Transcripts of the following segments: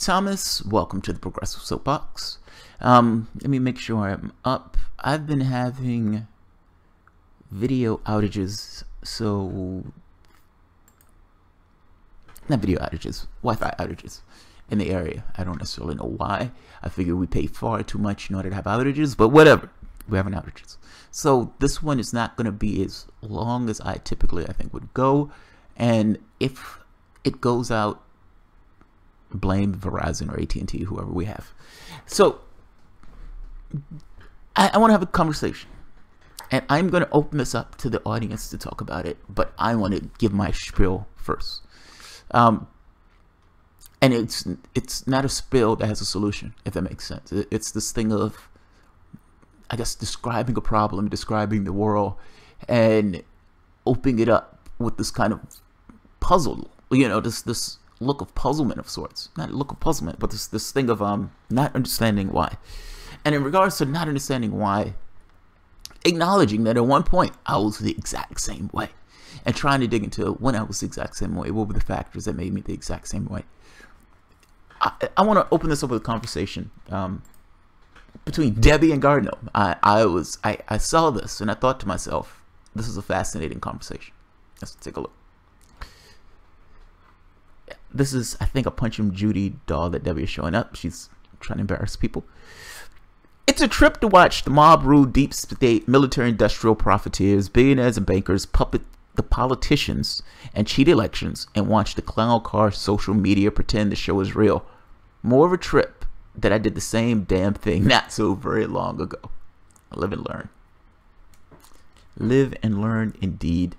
Thomas. Welcome to the Progressive Soapbox. Let me make sure I'm up. I've been having video outages, not video outages, Wi-Fi outages in the area. I don't necessarily know why. I figure we pay far too much in order to have outages, but whatever. We're having outages. So this one is not going to be as long as I think would go. And if it goes out, blame Verizon or AT&T, whoever we have. So I want to have a conversation, and I'm going to open this up to the audience to talk about it, but I want to give my spiel first. And it's not a spiel that has a solution, if that makes sense. It's this thing of, I guess, describing a problem, describing the world, and opening it up with this kind of puzzle, this look of puzzlement of sorts. Not a look of puzzlement, but this thing of not understanding why. And in regards to not understanding why, acknowledging that at one point I was the exact same way, and trying to dig into when I was the exact same way, what were the factors that made me the exact same way. I want to open this up with a conversation between Debbie and Gardner. I saw this and I thought to myself, this is a fascinating conversation. Let's take a look. This is, I think, a Punch 'em Judy doll that Debbie is showing up. She's trying to embarrass people. It's a trip to watch the mob rule deep state military industrial profiteers, billionaires and bankers puppet the politicians and cheat elections, and watch the clown car social media pretend the show is real. More of a trip that I did the same damn thing not so very long ago. Live and learn. Live and learn indeed.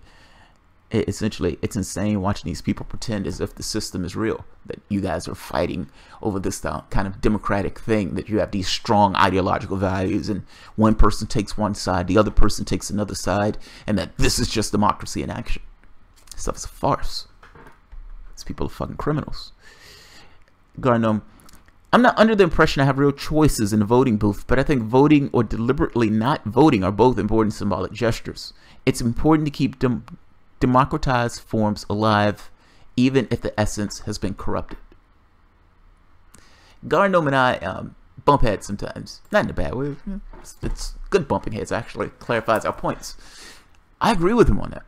Essentially, it's insane watching these people pretend as if the system is real, that you guys are fighting over this kind of democratic thing, that you have these strong ideological values, and one person takes one side, the other person takes another side, and that this is just democracy in action. This stuff is a farce. These people are fucking criminals. Garnum, I'm not under the impression I have real choices in the voting booth, but I think voting or deliberately not voting are both important symbolic gestures. It's important to keep democratized forms alive, even if the essence has been corrupted. Garnum and I bump heads sometimes. Not in a bad way. It's good bumping heads, actually. Clarifies our points. I agree with him on that.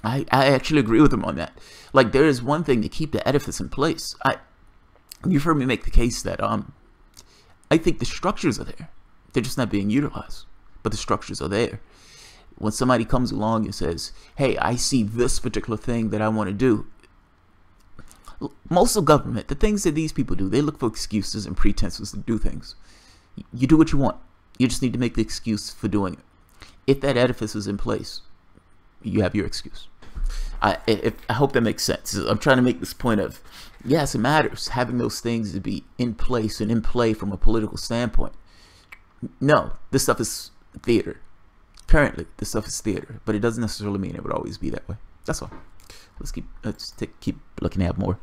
I actually agree with him on that. Like, there is one thing to keep the edifice in place. You've heard me make the case that I think the structures are there. They're just not being utilized. But the structures are there. When somebody comes along and says, hey, I see this particular thing that I want to do. Most of government, the things that these people do, they look for excuses and pretenses to do things. You do what you want. You just need to make the excuse for doing it. If that edifice is in place, you have your excuse. I hope that makes sense. I'm trying to make this point of, yes, it matters having those things to be in place and in play from a political standpoint. No, this stuff is theater. Currently, this stuff is theater, but it doesn't necessarily mean it would always be that way. That's all. Let's keep looking at more.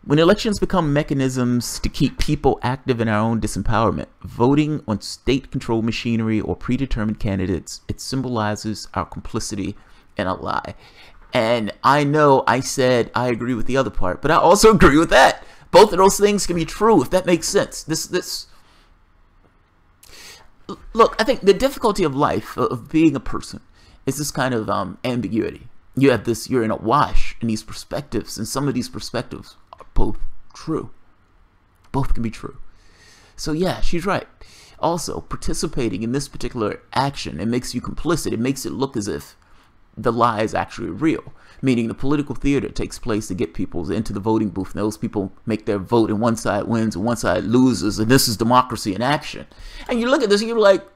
When elections become mechanisms to keep people active in our own disempowerment, voting on state-controlled machinery or predetermined candidates, it symbolizes our complicity in a lie. And I know I said I agree with the other part, but I also agree with that. Both of those things can be true, if that makes sense. Look, I think the difficulty of life, of being a person, is this kind of ambiguity. You have this, you're in a wash in these perspectives, and some of these perspectives are both true. Both can be true. So yeah, she's right. Also, participating in this particular action, it makes you complicit. It makes it look as if the lie is actually real, meaning the political theater takes place to get people into the voting booth, and those people make their vote, and one side wins and one side loses, and this is democracy in action. And you look at this and you're like,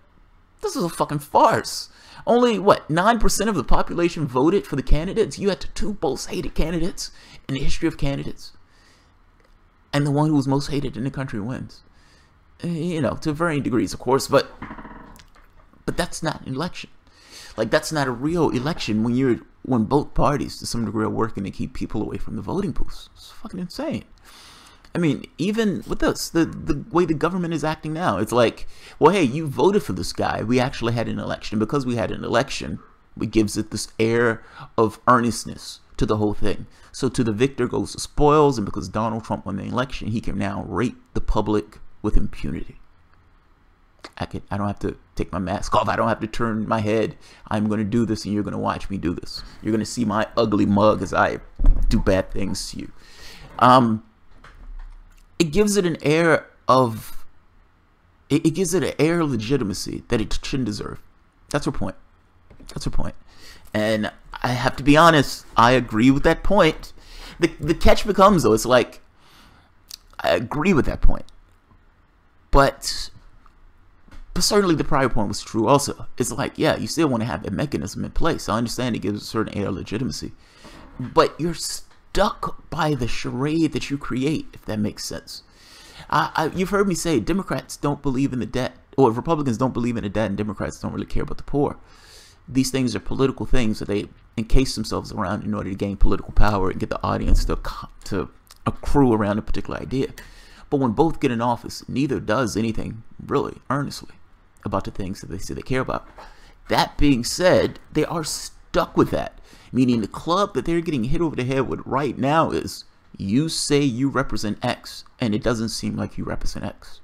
this is a fucking farce. Only, what, 9% of the population voted for the candidates? You had the two most hated candidates in the history of candidates, and the one who was most hated in the country wins. To varying degrees, of course, but that's not an election. Like, that's not a real election when both parties to some degree are working to keep people away from the voting booths. It's fucking insane. I mean, even with this, the way the government is acting now, it's like, well, hey, you voted for this guy. We actually had an election. Because we had an election, It gives it this air of earnestness to the whole thing. So to the victor goes the spoils, and because Donald Trump won the election, he can now rape the public with impunity. I don't have to take my mask off. I don't have to turn my head. I'm going to do this, and you're going to watch me do this. You're going to see my ugly mug as I do bad things to you. It gives it an air of... It gives it an air of legitimacy that it shouldn't deserve. That's her point. That's her point. And I have to be honest, I agree with that point. The catch becomes, though, it's like, I agree with that point. But certainly the prior point was true also. It's like, yeah, you still want to have a mechanism in place. I understand it gives a certain air of legitimacy. But you're stuck by the charade that you create, if that makes sense. You've heard me say Democrats don't believe in the debt, or Republicans don't believe in the debt, and Democrats don't really care about the poor. These things are political things that they encase themselves around in order to gain political power and get the audience to accrue around a particular idea. But when both get in office, neither does anything really earnestly about the things that they say they care about. That being said, they are stuck with that, meaning the club that they're getting hit over the head with right now is, you say you represent X, and it doesn't seem like you represent X.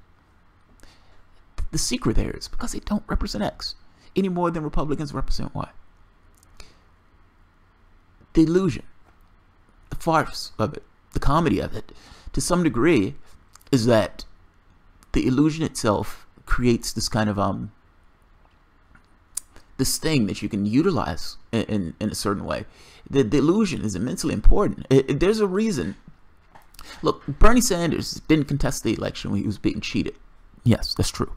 The secret there is because they don't represent X any more than Republicans represent Y. The illusion, the farce of it, the comedy of it, to some degree, is that the illusion itself creates this kind of this thing that you can utilize in a certain way. The illusion is immensely important. There's a reason. Look, Bernie Sanders didn't contest the election when he was being cheated. Yes, that's true.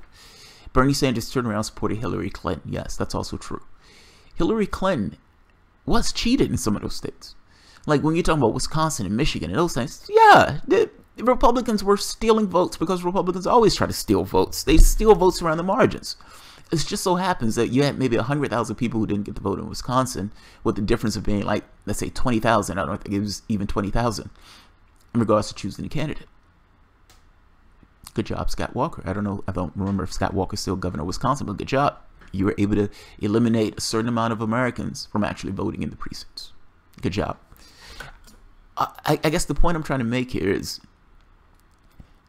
Bernie Sanders turned around and supported Hillary Clinton. Yes, that's also true. Hillary Clinton was cheated in some of those states. Like when you're talking about Wisconsin and Michigan and those things, yeah, the Republicans were stealing votes because Republicans always try to steal votes. They steal votes around the margins. It just so happens that you had maybe 100,000 people who didn't get the vote in Wisconsin, with the difference of being like, let's say 20,000. I don't think it was even 20,000 in regards to choosing a candidate. Good job, Scott Walker. I don't remember if Scott Walker's still governor of Wisconsin, but good job. You were able to eliminate a certain amount of Americans from actually voting in the precincts. Good job. I guess the point I'm trying to make here is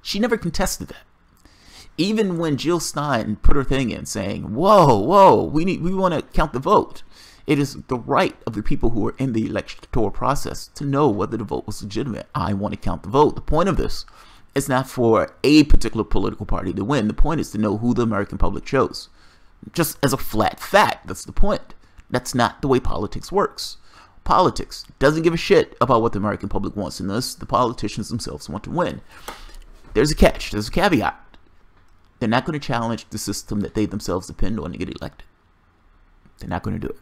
she never contested that. Even when Jill Stein put her thing in saying, whoa, we want to count the vote. It is the right of the people who are in the electoral process to know whether the vote was legitimate. I want to count the vote. The point of this is not for a particular political party to win. The point is to know who the American public chose. Just as a flat fact, that's the point. That's not the way politics works. Politics doesn't give a shit about what the American public wants in this. The politicians themselves want to win. There's a catch. There's a caveat. They're not going to challenge the system that they themselves depend on to get elected. They're not going to do it.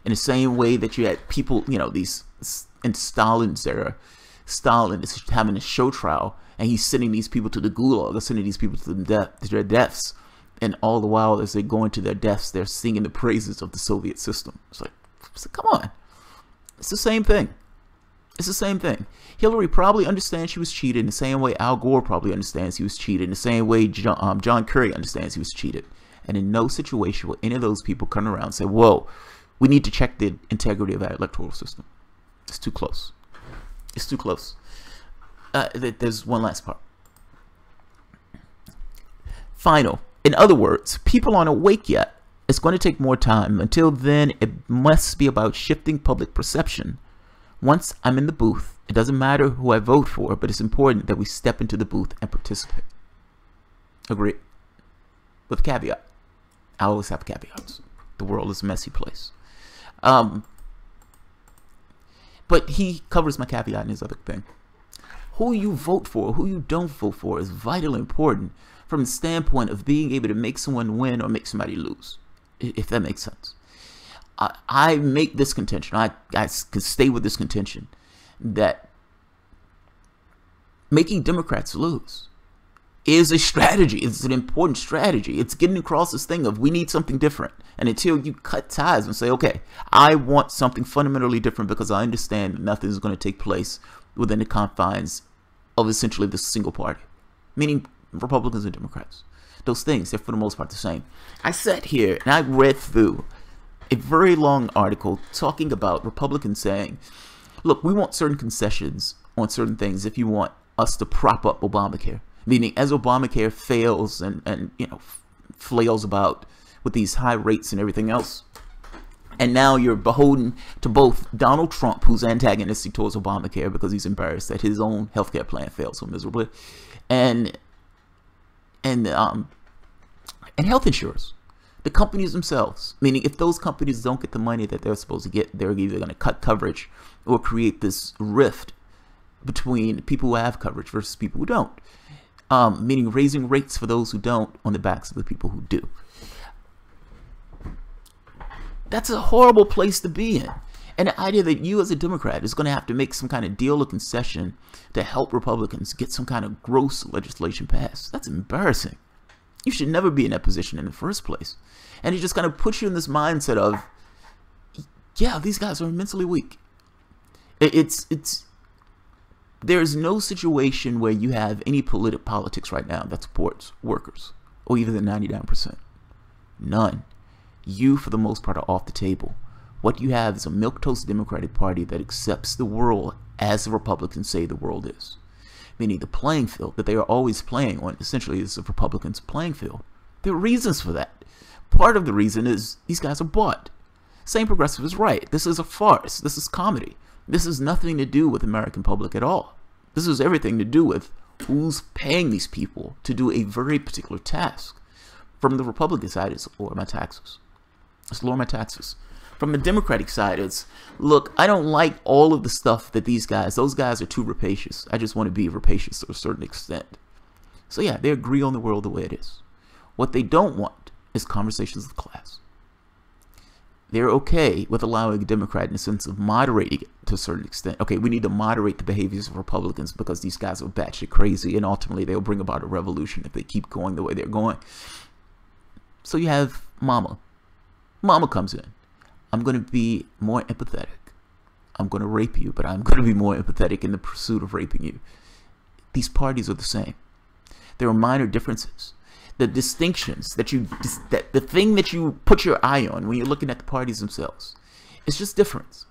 In the same way that you had people, these in Stalin's era, Stalin is having a show trial, and he's sending these people to the gulag, or sending these people to their deaths, and all the while as they're going to their deaths, they're singing the praises of the Soviet system. It's like, come on. It's the same thing. It's the same thing. Hillary probably understands she was cheated in the same way Al Gore probably understands he was cheated, in the same way John Kerry understands he was cheated. And in no situation will any of those people come around and say, whoa, we need to check the integrity of our electoral system. It's too close. It's too close. There's one last part. Final. In other words, people aren't awake yet. It's going to take more time. Until then, it must be about shifting public perception. Once I'm in the booth, it doesn't matter who I vote for, but it's important that we step into the booth and participate. Agree. With caveat. I always have caveats. The world is a messy place. But he covers my caveat in his other thing. Who you vote for, who you don't vote for is vitally important from the standpoint of being able to make someone win or make somebody lose, if that makes sense. I make this contention, I can stay with this contention, that making Democrats lose is a strategy. It's an important strategy. It's getting across this thing of we need something different. And until you cut ties and say, okay, I want something fundamentally different because I understand that nothing is going to take place within the confines of essentially this single party, meaning Republicans and Democrats. Those things, they're for the most part the same. I sat here and I read through a very long article talking about Republicans saying, look, we want certain concessions on certain things if you want us to prop up Obamacare. Meaning, as Obamacare fails and you know, flails about with these high rates and everything else, and now you're beholden to both Donald Trump, who's antagonistic towards Obamacare because he's embarrassed that his own healthcare plan failed so miserably, and health insurers, the companies themselves. Meaning, if those companies don't get the money that they're supposed to get, they're either going to cut coverage or create this rift between people who have coverage versus people who don't. Meaning raising rates for those who don't on the backs of the people who do. That's a horrible place to be in. And the idea that you as a Democrat is going to have to make some kind of deal or concession to help Republicans get some kind of gross legislation passed, that's embarrassing. You should never be in that position in the first place. And it just kind of puts you in this mindset of, yeah, these guys are immensely weak. There's no situation where you have any politics right now that supports workers, or even the 99%. None. You, for the most part, are off the table. What you have is a milquetoast Democratic Party that accepts the world as the Republicans say the world is. Meaning the playing field that they are always playing on essentially is the Republicans' playing field. There are reasons for that. Part of the reason is these guys are bought. Same progressive is right. This is a farce. This is comedy. This has nothing to do with the American public at all. This has everything to do with who's paying these people to do a very particular task. From the Republican side, it's lower my taxes. It's lower my taxes. From the Democratic side, it's, look, I don't like all of the stuff that those guys are too rapacious. I just want to be rapacious to a certain extent. So yeah, they agree on the world the way it is. What they don't want is conversations of class. They're okay with allowing a Democrat in the sense of moderating it to a certain extent. Okay, we need to moderate the behaviors of Republicans because these guys are batshit crazy, and ultimately they'll bring about a revolution if they keep going the way they're going. So you have Mama. Mama comes in. I'm going to be more empathetic. I'm going to rape you, but I'm going to be more empathetic in the pursuit of raping you. These parties are the same. There are minor differences. The distinctions that the thing that you put your eye on when you're looking at the parties themselves, it's just difference.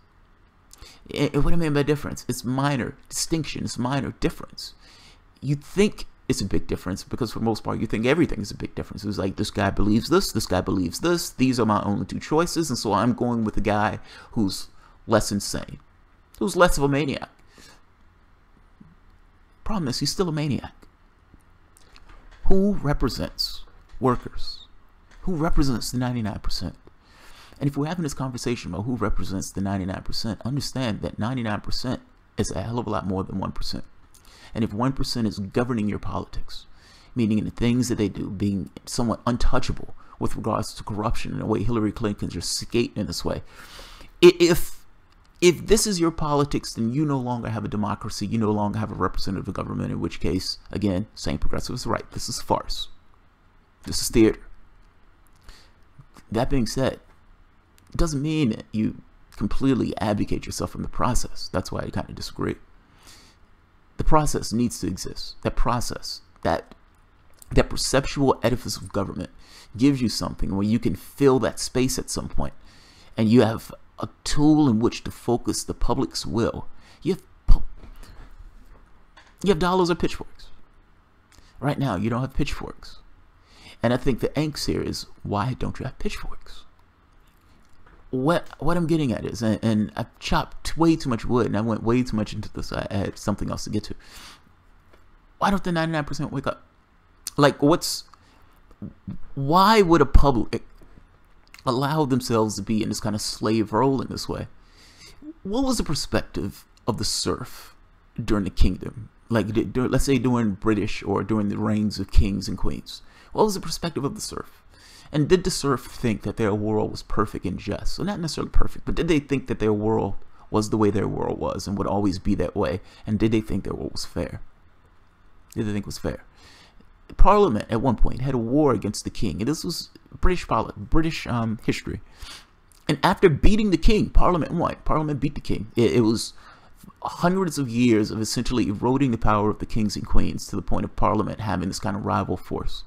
And what I mean by difference, it's minor distinction, it's minor difference. You think it's a big difference because for the most part you think everything is a big difference. It's like, this guy believes this guy believes this, these are my only two choices, and so I'm going with the guy who's less insane, who's less of a maniac. Problem is, he's still a maniac. Who represents workers? Who represents the 99%? And if we're having this conversation about who represents the 99%, understand that 99% is a hell of a lot more than 1%. And if 1% is governing your politics, meaning in the things that they do, being somewhat untouchable with regards to corruption in a way Hillary Clinton just skating in this way, if this is your politics, then you no longer have a democracy, you no longer have a representative government, in which case, again, same progressive is right. This is farce. This is theater. That being said, it doesn't mean that you completely abdicate yourself from the process. That's why I kind of disagree. The process needs to exist. That process, that perceptual edifice of government gives you something where you can fill that space at some point, and you have a tool in which to focus the public's will. You have dollars or pitchforks. Right now, you don't have pitchforks. And I think the angst here is, why don't you have pitchforks? What I'm getting at is, and I've chopped way too much wood, and I went way too much into this. I had something else to get to. Why don't the 99% wake up? Like, why would a public allow themselves to be in this kind of slave role in this way? What was the perspective of the serf during the kingdom? Like, let's say during British or during the reigns of kings and queens. What was the perspective of the serf? And did the serf think that their world was perfect and just? So not necessarily perfect, but did they think that their world was the way their world was and would always be that way? And did they think their world was fair? Did they think it was fair? Parliament at one point had a war against the king, and this was British history. And after beating the king, Parliament won. Parliament beat the king. It was hundreds of years of essentially eroding the power of the kings and queens to the point of Parliament having this kind of rival force.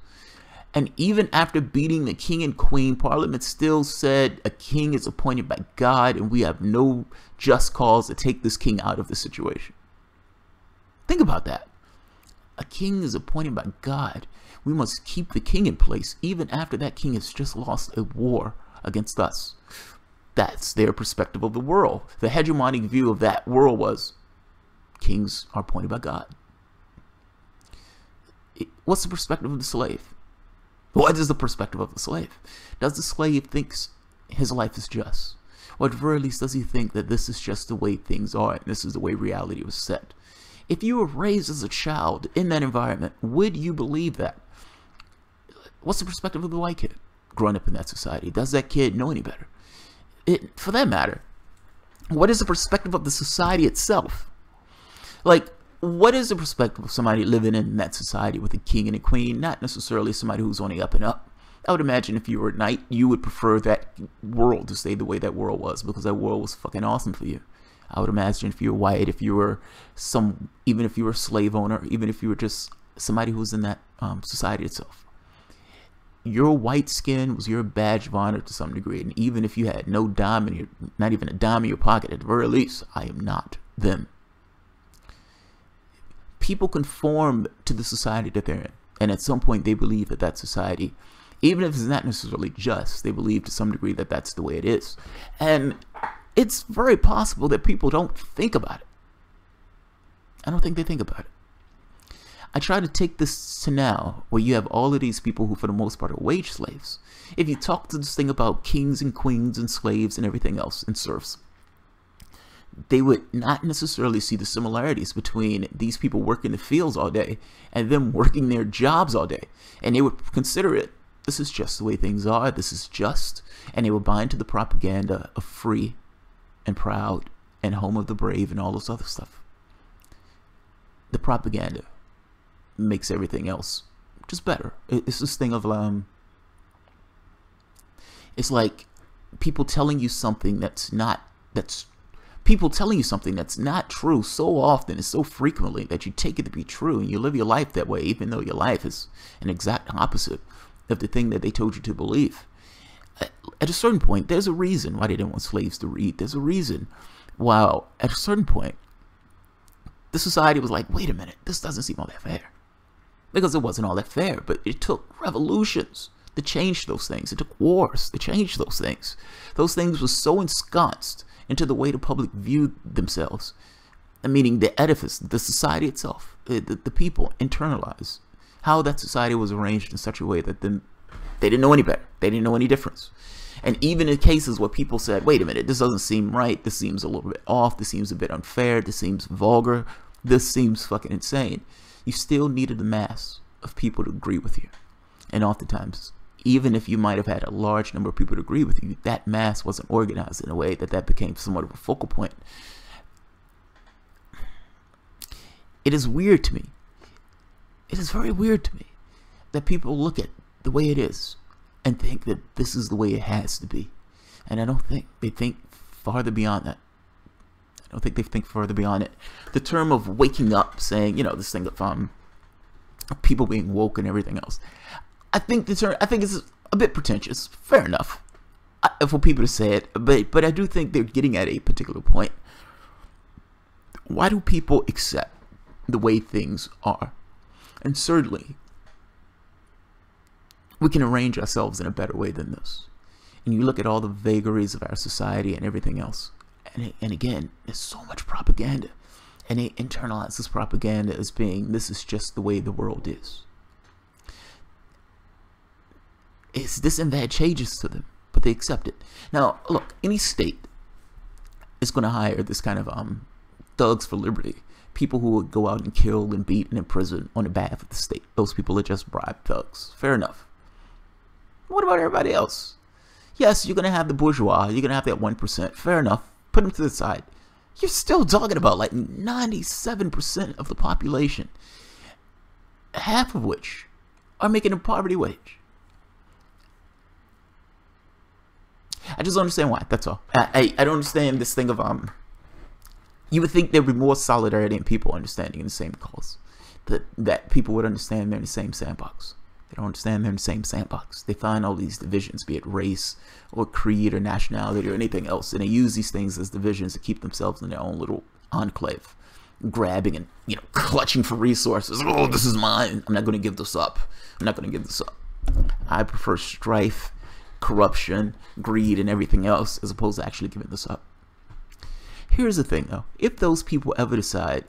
And even after beating the king and queen, Parliament still said a king is appointed by God and we have no just cause to take this king out of the situation. Think about that. A king is appointed by God. We must keep the king in place even after that king has just lost a war against us. That's their perspective of the world. The hegemonic view of that world was kings are appointed by God. What's the perspective of the slave? What is the perspective of the slave? Does the slave think his life is just? Or at the very least, does he think that this is just the way things are and this is the way reality was set? If you were raised as a child in that environment, would you believe that? What's the perspective of the white kid growing up in that society? Does that kid know any better? For that matter, what is the perspective of the society itself? Like, what is the perspective of somebody living in that society with a king and a queen? Not necessarily somebody who's on the up and up. I would imagine if you were a knight, you would prefer that world to stay the way that world was because that world was fucking awesome for you. I would imagine if you were white, if you were even if you were a slave owner, even if you were just somebody who was in that society itself, your white skin was your badge of honor to some degree. And even if you had no dime in your, not even a dime in your pocket, at the very least, I am not them. People conform to the society that they're in, and at some point they believe that that society, even if it's not necessarily just, they believe to some degree that that's the way it is. And it's very possible that people don't think about it. I don't think they think about it. I try to take this to now, where you have all of these people who for the most part are wage slaves. If you talk to this thing about kings and queens and slaves and everything else and serfs, they would not necessarily see the similarities between these people working the fields all day and them working their jobs all day. And they would consider it, this is just the way things are, this is just. And they would buy into the propaganda of free and proud and home of the brave and all this other stuff. The propaganda makes everything else just better. It's this thing of, it's like people telling you something that's not true so often and so frequently that you take it to be true and you live your life that way, even though your life is an exact opposite of the thing that they told you to believe. At a certain point, there's a reason why they didn't want slaves to read. There's a reason why at a certain point the society was like, wait a minute, this doesn't seem all that fair. Because it wasn't all that fair, but it took revolutions to change those things. It took wars to change those things. Those things were so ensconced into the way the public viewed themselves, meaning the edifice, the society itself, the people internalized how that society was arranged in such a way that they didn't know any better. They didn't know any difference. And even in cases where people said, wait a minute, this doesn't seem right, this seems a little bit off, this seems a bit unfair, this seems vulgar, this seems fucking insane, you still needed the mass of people to agree with you. And oftentimes, even if you might have had a large number of people to agree with you, that mass wasn't organized in a way that became somewhat of a focal point. It is weird to me. It is very weird to me that people look at the way it is and think that this is the way it has to be. And I don't think they think farther beyond that. I don't think they think further beyond it. The term of waking up, saying, you know, this thing of people being woke and everything else. I think it's a bit pretentious. Fair enough for people to say it, but I do think they're getting at a particular point. Why do people accept the way things are? And certainly, we can arrange ourselves in a better way than this. And you look at all the vagaries of our society and everything else. And again, there's so much propaganda. And they internalize this propaganda as being, this is just the way the world is. It's disadvantageous to them, but they accept it. Now, look, any state is going to hire this kind of thugs for liberty. People who would go out and kill and beat and imprison on behalf of the state. Those people are just bribed thugs. Fair enough. What about everybody else? Yes, you're going to have the bourgeois. You're going to have that 1%. Fair enough. Put them to the side. You're still talking about like 97% of the population, half of which are making a poverty wage. I just don't understand why. That's all. I don't understand this thing of you would think there would be more solidarity and people understanding in the same cause, that people would understand they're in the same sandbox. They don't understand they're in the same sandbox. They find all these divisions, be it race or creed or nationality or anything else, and they use these things as divisions to keep themselves in their own little enclave, grabbing and, you know, clutching for resources. Oh, this is mine. I'm not going to give this up. I'm not going to give this up. I prefer strife, corruption, greed, and everything else as opposed to actually giving this up. Here's the thing, though. If those people ever decide,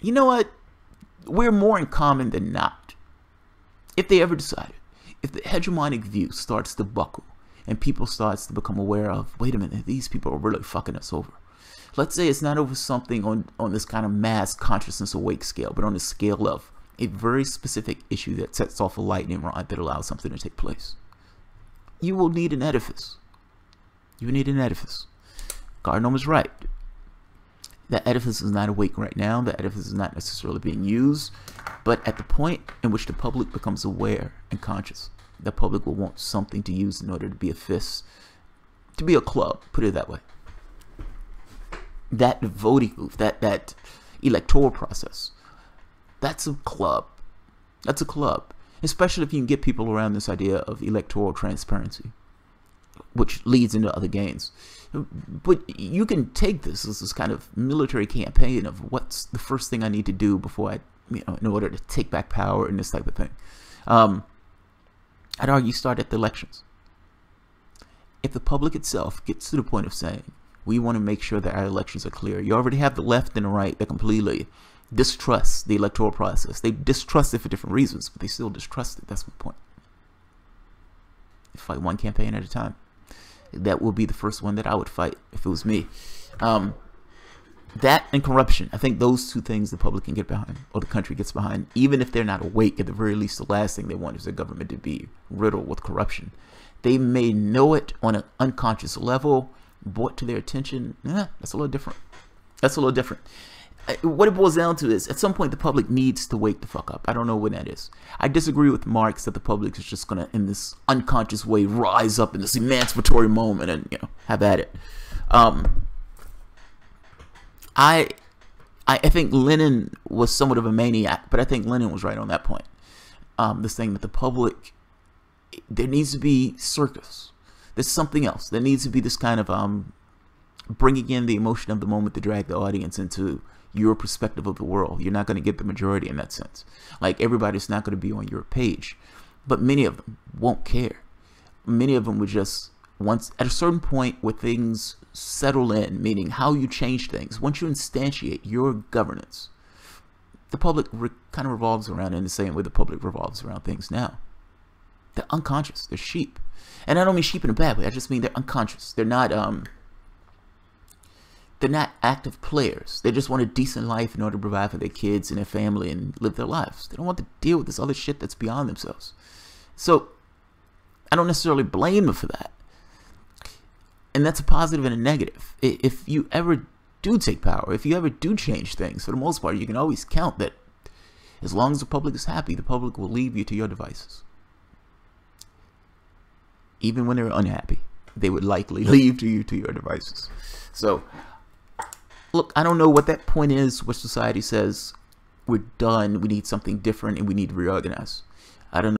you know what, we're more in common than not. If they ever decide, if the hegemonic view starts to buckle and people starts to become aware of, wait a minute, these people are really fucking us over. Let's say it's not over something on this kind of mass consciousness awake scale, but on the scale of a very specific issue that sets off a lightning rod that allows something to take place. You will need an edifice. You need an edifice. Cardinal was right. That edifice is not awake right now. The edifice is not necessarily being used. But at the point in which the public becomes aware and conscious, the public will want something to use in order to be a fist, to be a club, put it that way. That voting booth, that electoral process, that's a club. That's a club. Especially if you can get people around this idea of electoral transparency, which leads into other gains. But you can take this as this kind of military campaign of what's the first thing I need to do before I, you know, in order to take back power and this type of thing. I'd argue start at the elections. If the public itself gets to the point of saying, we want to make sure that our elections are clear. You already have the left and the right that completely distrust the electoral process. They distrust it for different reasons, but they still distrust it. That's my point. You fight one campaign at a time. That will be the first one that I would fight if it was me. That and corruption. I think those two things the public can get behind, or the country gets behind, even if they're not awake. At the very least, the last thing they want is their government to be riddled with corruption. They may know it on an unconscious level, brought to their attention. That's a little different. That's a little different. What it boils down to is, at some point, the public needs to wake the fuck up. I don't know when that is. I disagree with Marx that the public is just going to, in this unconscious way, rise up in this emancipatory moment and, you know, have at it. I think Lenin was somewhat of a maniac, but I think Lenin was right on that point. This thing that the public, there needs to be circus. There's something else. There needs to be this kind of bringing in the emotion of the moment to drag the audience into your perspective of the world. You're not going to get the majority in that sense. Like, everybody's not going to be on your page, but many of them won't care. Many of them would just, once at a certain point where things settle in, meaning how you change things, once you instantiate your governance, the public kind of revolves around in the same way the public revolves around things now. They're unconscious. They're sheep. And I don't mean sheep in a bad way. I just mean they're unconscious. They're not active players. They just want a decent life in order to provide for their kids and their family and live their lives. They don't want to deal with this other shit that's beyond themselves. So I don't necessarily blame them for that. And that's a positive and a negative. If you ever do take power, if you ever do change things, for the most part, you can always count that as long as the public is happy, the public will leave you to your devices. Even when they're unhappy, they would likely leave you to your devices. So, look, I don't know what that point is where society says, we're done, we need something different, and we need to reorganize. I don't know.